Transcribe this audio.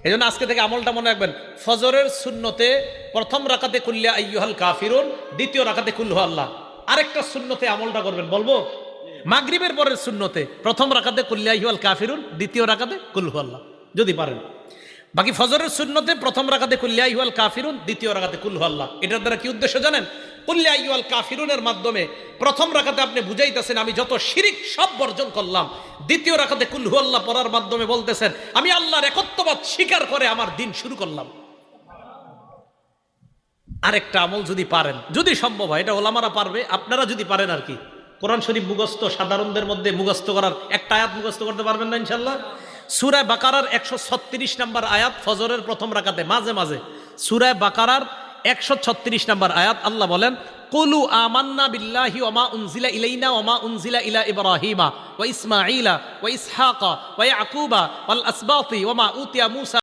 এই জন্য আজকে থেকে আমলটা মনে রাখবেন, ফজরের সুন্নতে প্রথম রাকাতে কুল্লিয়া আইয়ুহাল কাফিরুন, দ্বিতীয় রাকাতে কুল হু আল্লাহ। আরেকটা সুন্নতে আমলটা করবেন, বলবো? মাগরিবের পরের সুন্নতে প্রথম রাকাতে কুল্লিয়া আইয়ুহাল কাফিরুন, দ্বিতীয় রাকাতে কুল হু আল্লাহ, যদি পারেন। বাকি ফজরের সুন্নতে প্রথম রাকাতে কুল্লিয়া আইয়ুহাল কাফিরুন, দ্বিতীয় রাকাতে কুল হু আল্লাহ। এটার দ্বারা কি উদ্দেশ্য জানেন? কুল্লিয়া আইয়ুহাল কাফিরুনের মাধ্যমে প্রথম রাকাতে আপনি বুঝাইতেছেন আমি যত শিরিক সব বর্জন করলাম, দ্বিতীয় রাকাতে কুল হু আল্লাহ পড়ার মাধ্যমে বলতেছেন আমি আল্লাহর একত্ববাদ স্বীকার করে আমার দিন শুরু করলাম। আরেকটা আমল যদি পারেন, যদি সম্ভব হয়, এটা ওলামারা পারবে, আপনারা যদি পারেন আর কি, কোরআন শরীফ মুখস্থ সাধারণদের মধ্যে মুখস্থ করার একটা আয়াত মুখস্থ করতে পারবেন না ইনশাল্লাহ? সূরা বাকারার 136 নম্বর আয়াত ফজরের প্রথম রাকাতে মাঝে মাঝে, সূরা বাকারার 136 নম্বর আয়াত, আল্লাহ বলেন কুলু আমান্না বিল্লাহি ওয়া মা উনজিলা ইলাইনা ওয়া মা উনজিলা ইলা ইব্রাহিমা ওয়া ইসমাঈলা ওয়া ইসহাকা ওয়া ইয়াকুবা ওয়াল আসবাতি ওয়া মা উতিয়া মূসা